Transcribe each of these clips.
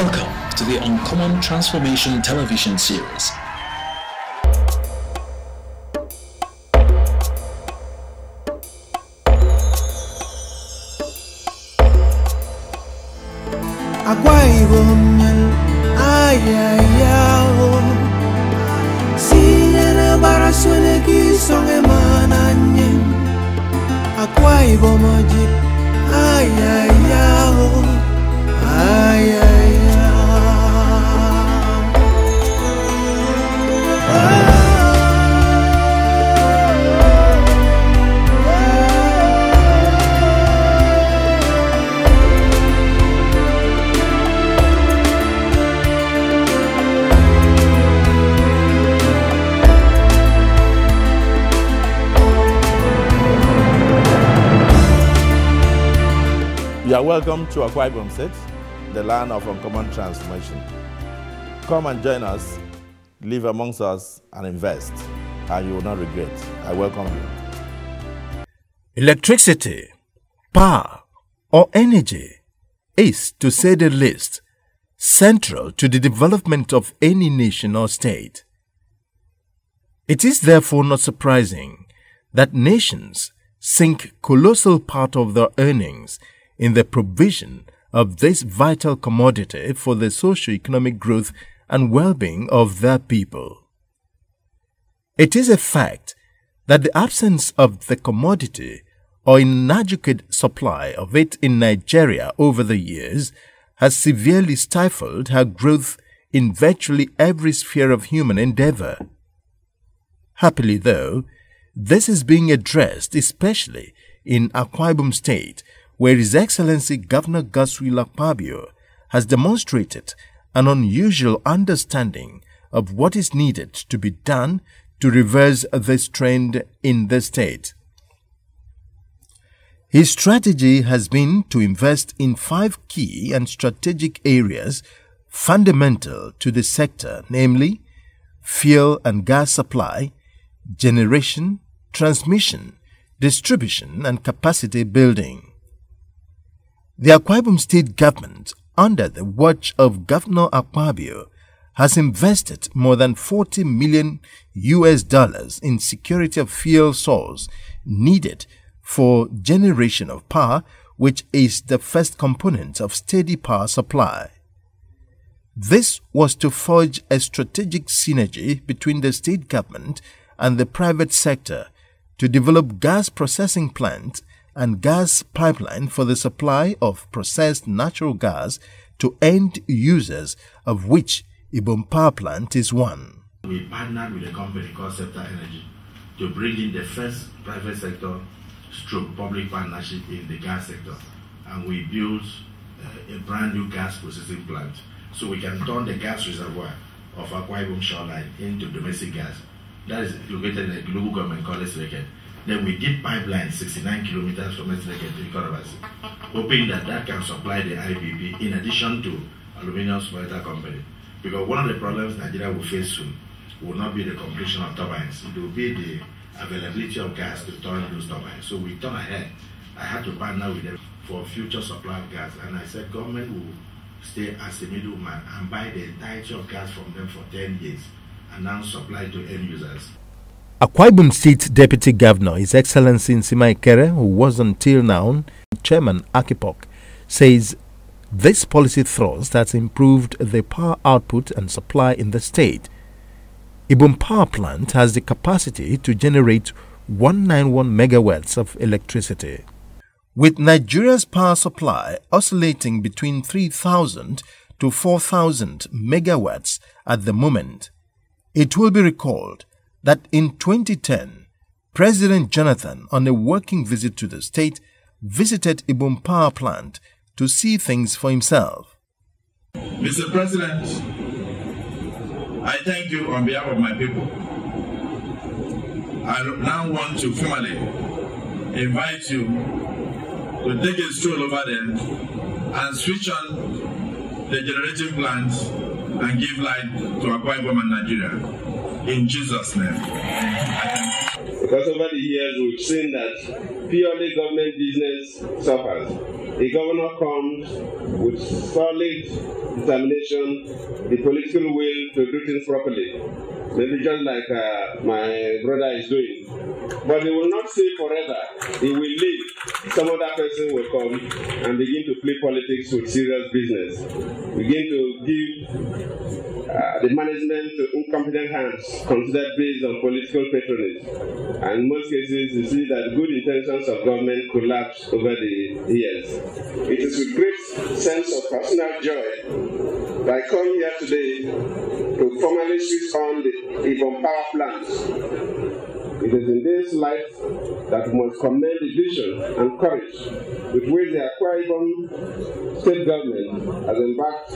Welcome to the Uncommon Transformation television series. Akwa Ibom ayayao Siyana baraswene ki songe mananye Akwa Ibom ayayao ayayao You are welcome to Akwa Ibom State, the land of uncommon transformation. Come and join us, live amongst us, and invest, and you will not regret. I welcome you. Electricity, power, or energy is, to say the least, central to the development of any nation or state. It is therefore not surprising that nations sink colossal part of their earnings in the provision of this vital commodity for the socio-economic growth and well-being of their people. It is a fact that the absence of the commodity or inadequate supply of it in Nigeria over the years has severely stifled her growth in virtually every sphere of human endeavor. Happily though, this is being addressed especially in Akwa Ibom State, where His Excellency Governor Godswill Akpabio has demonstrated an unusual understanding of what is needed to be done to reverse this trend in the state. His strategy has been to invest in 5 key and strategic areas fundamental to the sector, namely fuel and gas supply, generation, transmission, distribution, and capacity building. The Akwa Ibom State government, under the watch of Governor Akpabio, has invested more than $40 million in security of fuel source needed for generation of power, which is the first component of steady power supply. This was to forge a strategic synergy between the state government and the private sector to develop gas processing plants and gas pipeline for the supply of processed natural gas to end users, of which Ibom Power Plant is one. We partnered with a company called Scepter Energy to bring in the first private sector stroke public partnership in the gas sector, and we built a brand new gas processing plant so we can turn the gas reservoir of Akwa Ibom shoreline into domestic gas. That is located in a global government called Esreket. Then we did pipeline 69 kilometers from Esreket to Ikorobasi, hoping that that can supply the IPP in addition to Aluminium Smelter Company. Because one of the problems Nigeria will face soon will not be the completion of turbines, it will be the availability of gas to turn those turbines. So we turn ahead. I had to partner with them for future supply of gas, and I said government will stay as a middleman and buy the entirety of gas from them for 10 years and now supply to end users. Akwa Ibom State Deputy Governor, His Excellency Nsima Ikere, who was until now Chairman Akipok, says this policy thrust has improved the power output and supply in the state. Ibom Power Plant has the capacity to generate 191 megawatts of electricity. With Nigeria's power supply oscillating between 3,000 to 4,000 megawatts at the moment, it will be recalled that in 2010, President Jonathan, on a working visit to the state, visited Ibom Power Plant to see things for himself. Mr. President, I thank you on behalf of my people. I now want to formally invite you to take a stroll over there and switch on the generating plant and give light to Akwa Ibom and Nigeria. In Jesus' name. Because over the years we've seen that purely government business suffers a governor comes with solid determination, the political will to do things properly, maybe just like my brother is doing. But he will not stay forever. He will leave. Some other person will come and begin to play politics with serious business. Begin to give the management to incompetent hands, considered based on political patronage. And in most cases, you see that good intentions of government collapse over the years. It is with great sense of personal joy that I come here today to formally switch on the Ibom power plant. It is in this light that we must commend the vision and courage with which the Akwa Ibom state government has embarked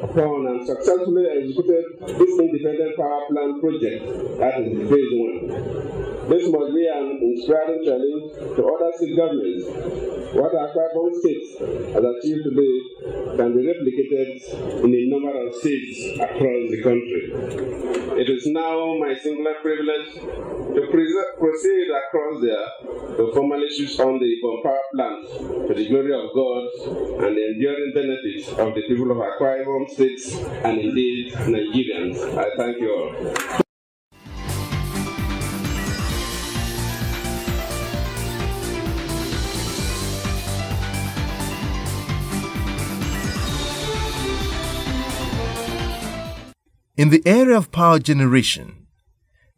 upon and successfully executed this independent power plant project, that is phase 1. This must be an inspiring challenge to other state governments. What Akwa Ibom state has achieved today can be replicated in a number of states across the country. It is now my singular privilege to proceed across there to formally switch on the Ibom power plant to the glory of God and the enduring benefits of the people of Akwa Ibom states and indeed Nigerians. I thank you all. In the area of power generation,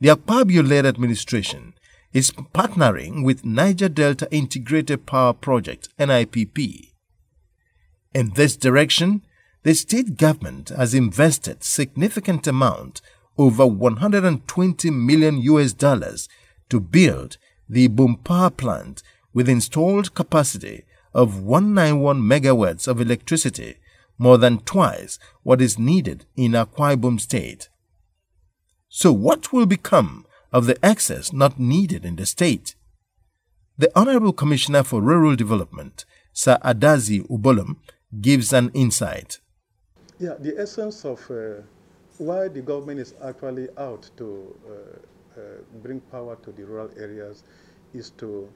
the Akpabio-led administration is partnering with Niger Delta Integrated Power Project (NIPP). In this direction, the state government has invested significant amount, over $120 million to build the Ibom power plant with installed capacity of 191 megawatts of electricity, more than twice what is needed in Akwa Ibom state. So what will become of the excess not needed in the state? The Honorable Commissioner for Rural Development, Sir Adazi Ubolom, gives an insight. Yeah, the essence of why the government is actually out to bring power to the rural areas is to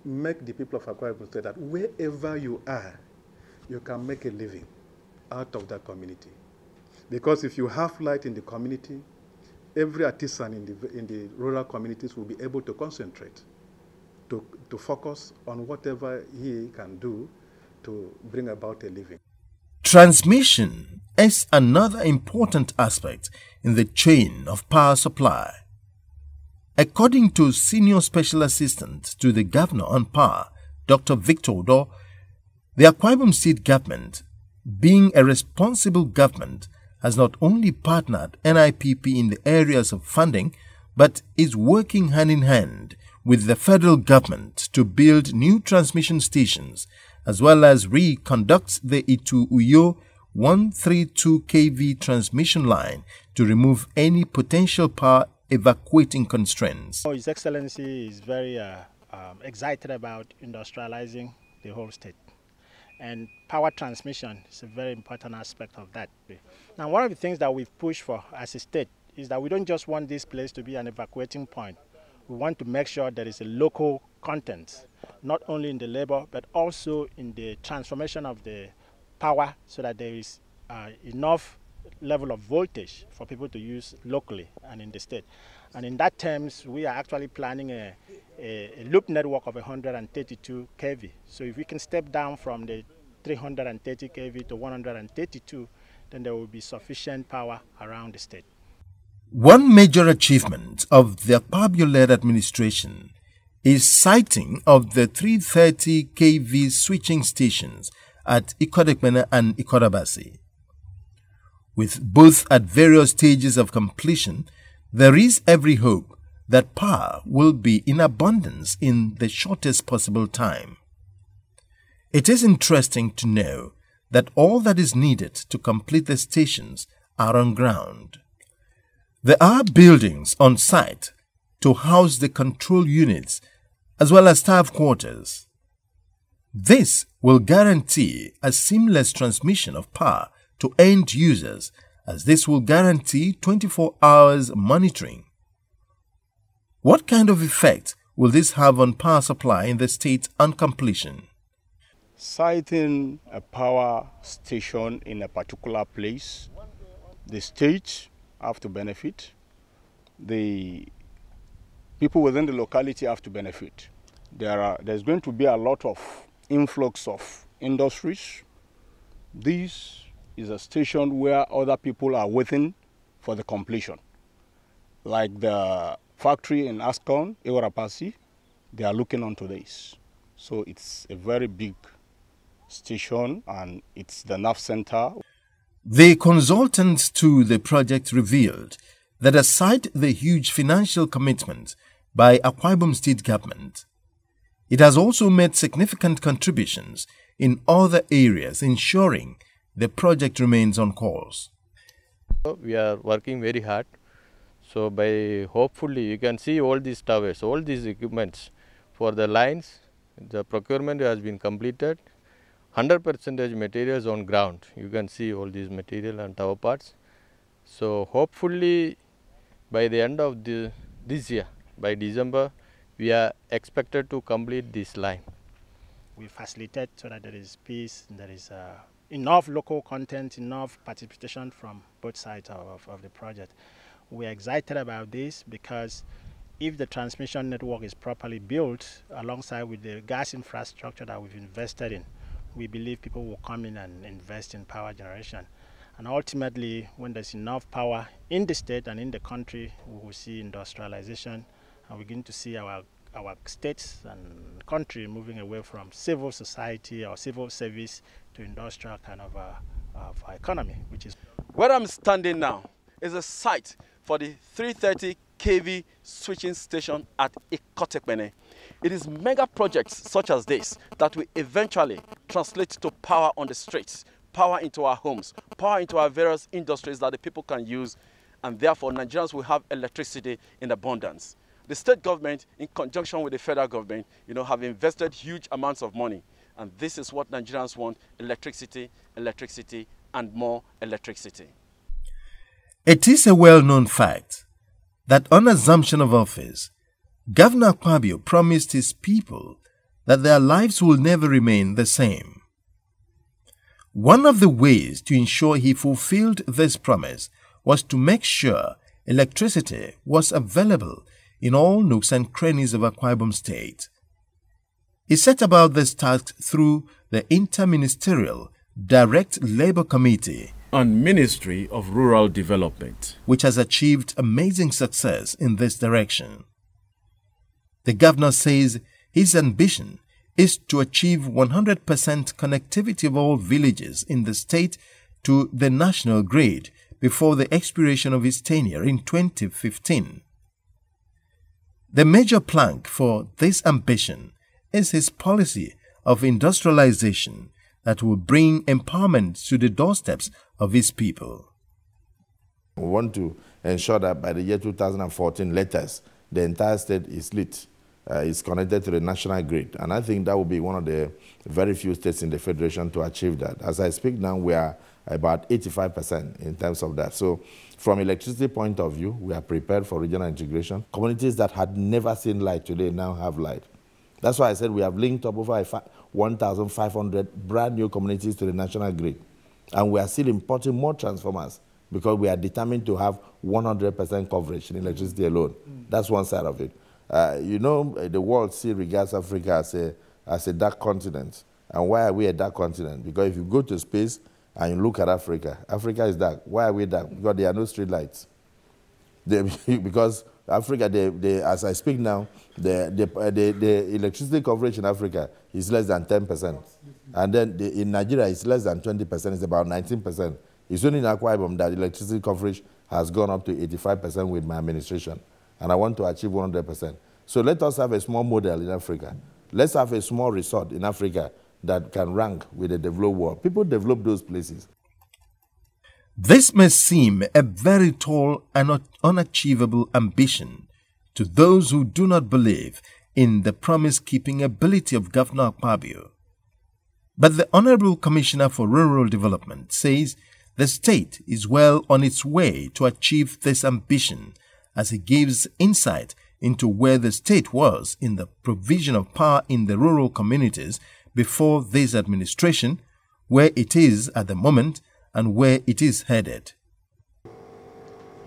make the people of Akwa Ibom say that wherever you are, you can make a living out of that community. Because if you have light in the community, every artisan in the rural communities will be able to concentrate, to focus on whatever he can do to bring about a living. Transmission is another important aspect in the chain of power supply. According to Senior Special Assistant to the Governor on Power, Dr. Victor Odo, the Akwa Ibom State government, being a responsible government, has not only partnered NIPP in the areas of funding, but is working hand in hand with the federal government to build new transmission stations, as well as reconduct the Itu-Uyo 132 kV transmission line to remove any potential power evacuating constraints. His Excellency is very excited about industrializing the whole state. And power transmission is a very important aspect of that. Now, one of the things that we've pushed for as a state is that we don't just want this place to be an evacuating point. We want to make sure there is a local content, not only in the labor, but also in the transformation of the power so that there is enough level of voltage for people to use locally and in the state. And in that terms, we are actually planning a loop network of 132 kV. So if we can step down from the 330 kV to 132, then there will be sufficient power around the state. One major achievement of the Akpabio-led administration is siting of the 330 kV switching stations at Ikodekmena and Ikodabasi. With both at various stages of completion, there is every hope that power will be in abundance in the shortest possible time. It is interesting to know that all that is needed to complete the stations are on ground. There are buildings on site to house the control units as well as staff quarters. This will guarantee a seamless transmission of power to end users, as this will guarantee 24 hours monitoring. What kind of effect will this have on power supply in the state on completion? Siting a power station in a particular place, the state have to benefit, the people within the locality have to benefit. There's going to be a lot of influx of industries. This is a station where other people are waiting for the completion. Like the factory in Ascon, Ewarapasi, they are looking onto this. So it's a very big station and it's the nerve center. The consultants to the project revealed that aside the huge financial commitment by Akwa Ibom State government, it has also made significant contributions in other areas, ensuring the project remains on course. We are working very hard. So by hopefully you can see all these towers, all these equipments for the lines, the procurement has been completed. 100% materials on ground. You can see all these material and tower parts. So hopefully by the end of this year, by December, we are expected to complete this line. We facilitate so that there is peace, and there is enough local content, enough participation from both sides of the project. We are excited about this because if the transmission network is properly built alongside with the gas infrastructure that we've invested in, we believe people will come in and invest in power generation. And ultimately, when there's enough power in the state and in the country, we will see industrialization, and we're going to see our states and country moving away from civil society or civil service to industrial kind of economy, which is... Where I'm standing now is a site for the 330 kV switching station at Ikotekpene. It is mega projects such as this that will eventually translate to power on the streets, power into our homes, power into our various industries that the people can use, and therefore Nigerians will have electricity in abundance. The state government, in conjunction with the federal government, have invested huge amounts of money, and this is what Nigerians want: electricity, electricity, and more electricity. It is a well-known fact that on assumption of office, Governor Akwa promised his people that their lives will never remain the same. One of the ways to ensure he fulfilled this promise was to make sure electricity was available in all nooks and crannies of Akwa Ibom State. He set about this task through the Interministerial Direct Labour Committee and Ministry of Rural Development, which has achieved amazing success in this direction. The governor says his ambition is to achieve 100% connectivity of all villages in the state to the national grid before the expiration of his tenure in 2015. The major plank for this ambition is his policy of industrialization that will bring empowerment to the doorsteps of his people. We want to ensure that by the year 2014 latest, the entire state is lit, is connected to the national grid. And I think that will be one of the very few states in the Federation to achieve that. As I speak now, we are about 85% in terms of that. So from electricity point of view, we are prepared for regional integration. Communities that had never seen light today now have light. That's why I said we have linked up over 1,500 brand new communities to the national grid. And we are still importing more transformers because we are determined to have 100% coverage in electricity alone. That's one side of it. The world still regards Africa as a dark continent. And why are we a dark continent? Because if you go to space and you look at Africa, Africa is dark. Why are we dark? Because there are no street lights. Because Africa, as I speak now, the electricity coverage in Africa is less than 10%. And then in Nigeria, it's less than 20%. It's about 19%. It's only in Akwa Ibom that electricity coverage has gone up to 85% with my administration. And I want to achieve 100%. So let us have a small model in Africa. Let's have a small resort in Africa that can rank with the developed world. People develop those places. This may seem a very tall and unachievable ambition to those who do not believe in the promise-keeping ability of Governor Akwa. But the Honorable Commissioner for Rural Development says the state is well on its way to achieve this ambition, as he gives insight into where the state was in the provision of power in the rural communities before this administration, where it is at the moment, and where it is headed.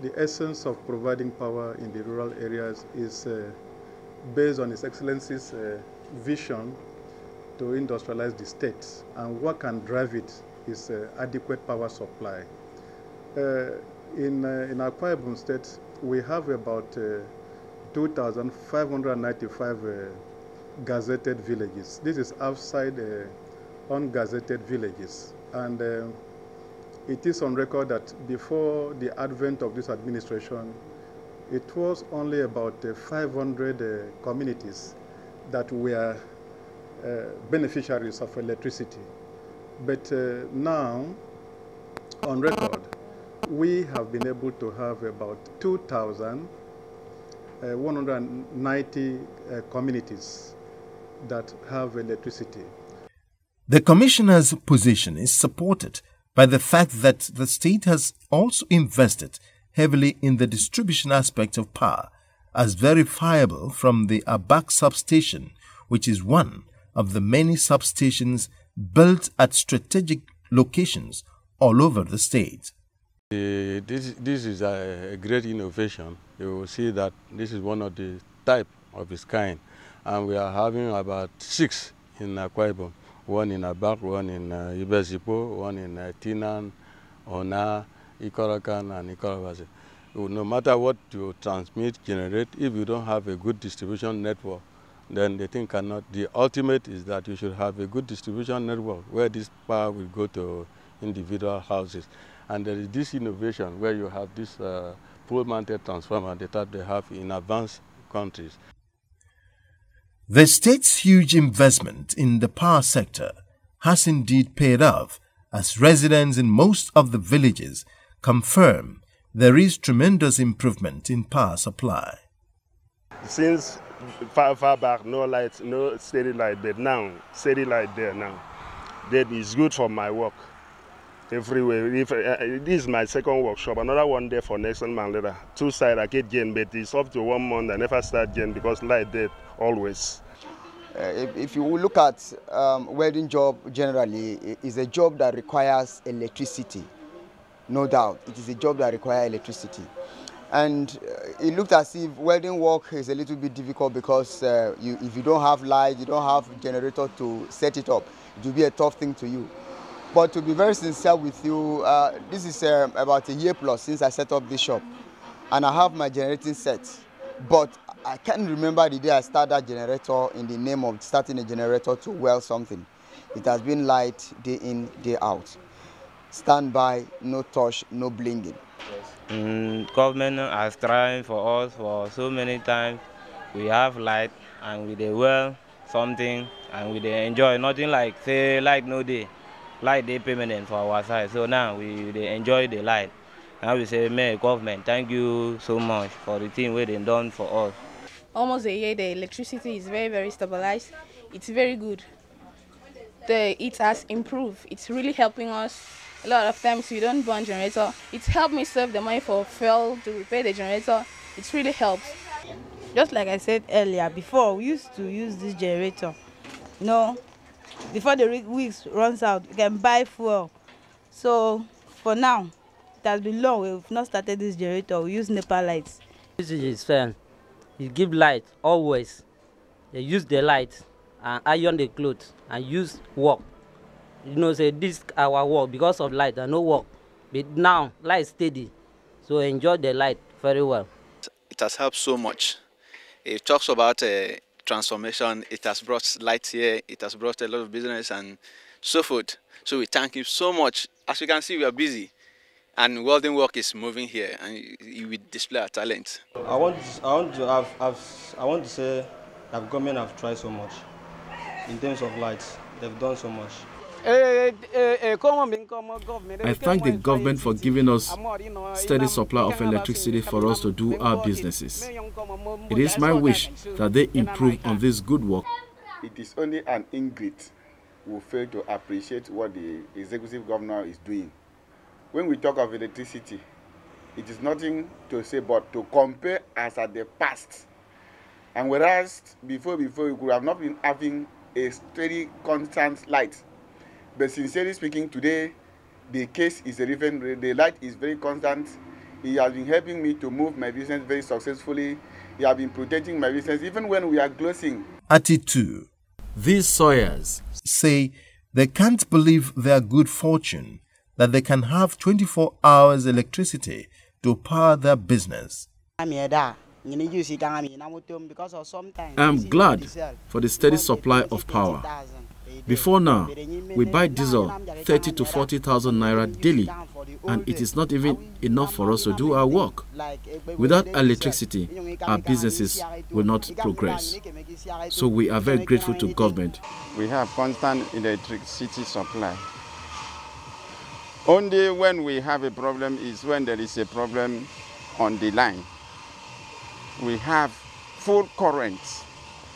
The essence of providing power in the rural areas is based on His Excellency's vision to industrialize the state, and what can drive it is adequate power supply. In Akwa Ibom State, we have about 2,595 gazetted villages. This is outside ungazetted villages, and it is on record that before the advent of this administration, it was only about 500 communities that were beneficiaries of electricity. But now, on record, we have been able to have about 2,190 communities that have electricity. The Commissioner's position is supported by the fact that the state has also invested heavily in the distribution aspect of power, as verifiable from the Abak substation, which is one of the many substations built at strategic locations all over the state. This is a great innovation. You will see that this is one of the type of its kind, and we are having about 6 in Akwa Ibom. One in Abak, one in Ibesipo, one in Tinan, Ona, Ikorokan, and Ikorobase. No matter what you transmit, generate, if you don't have a good distribution network, then the thing cannot. The ultimate is that you should have a good distribution network where this power will go to individual houses. And there is this innovation where you have this pole-mounted transformer, the type they have in advanced countries. The state's huge investment in the power sector has indeed paid off, as residents in most of the villages confirm there is tremendous improvement in power supply. Since far back, no lights, no steady light, but now, steady light there now. That is good for my work. Everywhere. This is my second workshop, another one there for next month later. 2 sides I get gen, but it's up to 1 month. I never start gen because light there always. If you look at welding job generally, is a job that requires electricity, no doubt. It is a job that requires electricity. And it looked as if welding work is a little bit difficult because if you don't have light, you don't have a generator to set it up, it will be a tough thing to you. But to be very sincere with you, this is about a year plus since I set up this shop. And I have my generating set. But I can't remember the day I started that generator in the name of starting a generator to weld something. It has been light day in, day out. Standby, no touch, no blinging. Government has tried for us for so many times. We have light and we weld something and we enjoy. Nothing like say light no day. Light day permanent for our side. So now we enjoy the light. Now we say, "May government, thank you so much for the thing we done for us." Almost a year, the electricity is very, very stabilized. It's very good. It has improved. It's really helping us. A lot of times we don't burn generator. It's helped me save the money for fuel to repair the generator. It's really helped. Just like I said earlier, before we used to use this generator. You know, before the weeks runs out, you can buy fuel. So for now, it has been long. We've not started this generator. We use NEPA lights. This is fan. It gives light always. They use the light and iron the clothes and use work. You know, say this our work because of light and no work. But now light steady, so enjoy the light very well. It has helped so much. It talks about transformation. It has brought light here. It has brought a lot of business and so forth. So we thank you so much. As you can see, we are busy. And welding work is moving here, and we display our talent. I want to say that government have tried so much in terms of lights. They've done so much. I thank the government for giving us steady supply of electricity for us to do our businesses. It is my wish that they improve on this good work. It is only an ingrate who fail to appreciate what the executive governor is doing. When we talk of electricity, it is nothing to say but to compare as at the past. And whereas before we could have not been having a steady, constant light. But sincerely speaking, today, the case is different. The light is very constant. He has been helping me to move my business very successfully. He has been protecting my business even when we are closing. Attitude. These sawyers say they can't believe their good fortune that they can have 24 hours electricity to power their business. I am glad for the steady supply of power. Before now, we buy diesel 30 to 40,000 naira daily, and it is not even enough for us to do our work. Without electricity, our businesses will not progress. So we are very grateful to government. We have constant electricity supply. Only when we have a problem is when there is a problem on the line. We have full current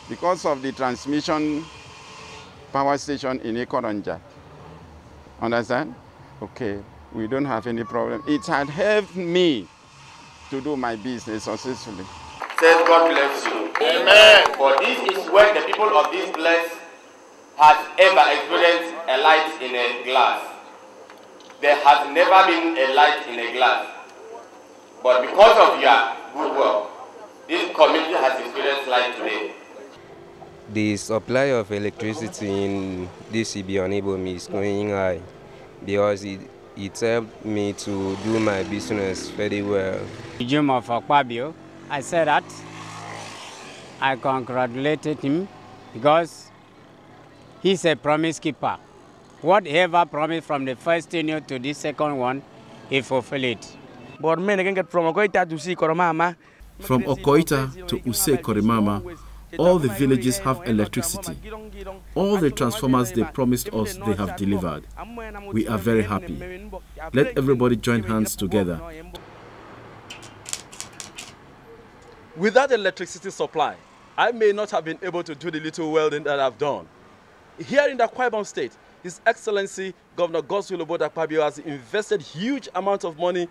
because of the transmission power station in Ikoronja. Understand? Okay, we don't have any problem. It had helped me to do my business successfully. Says God bless you. Amen. For this is when the people of this place has ever experienced a light in a glass. There has never been a light in a glass. But because of your good work, this community has experienced light today. The supply of electricity in this Ibom is going high because it helped me to do my business very well. Ibom of Akwa, I said that I congratulated him because he's a promise keeper. Whatever promised from the first tenure to this second one, he fulfilled it. But men can get from Okoita to see Koromama. From Okoita to Use Korimama, all the villages have electricity. All the transformers they promised us, they have delivered. We are very happy. Let everybody join hands together. Without electricity supply, I may not have been able to do the little welding that I've done. Here in the Akwa Ibom State, His Excellency Governor Godswill Akpabio has invested huge amounts of money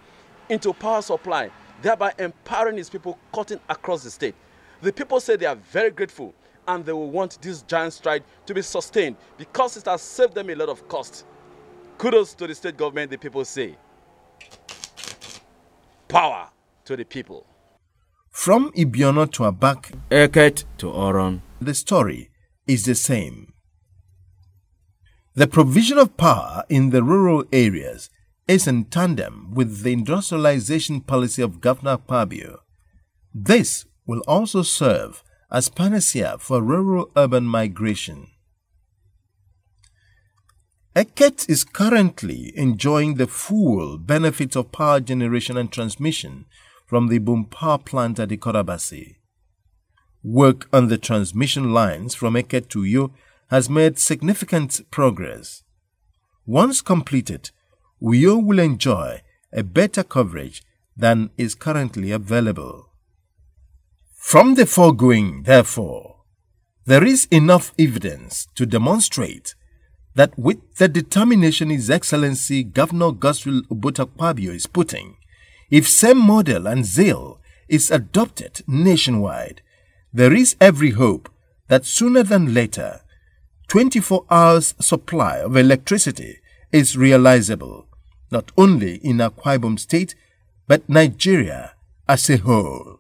into power supply, thereby empowering his people cutting across the state. The people say they are very grateful and they will want this giant stride to be sustained because it has saved them a lot of cost. Kudos to the state government, the people say. Power to the people. From Ibiono to Abak, Eket to Oron, the story is the same. The provision of power in the rural areas is in tandem with the industrialization policy of Governor Akpabio. This will also serve as panacea for rural-urban migration. Eket is currently enjoying the full benefits of power generation and transmission from the Ibom power plant at Ikorabasi. Work on the transmission lines from Eket to Uyo has made significant progress. Once completed, Uyo will enjoy a better coverage than is currently available. From the foregoing, therefore, there is enough evidence to demonstrate that with the determination His Excellency Governor Godswill Akpabio is putting, if same model and zeal is adopted nationwide, there is every hope that sooner than later, 24 hours supply of electricity is realizable, not only in Akwa Ibom State, but Nigeria as a whole.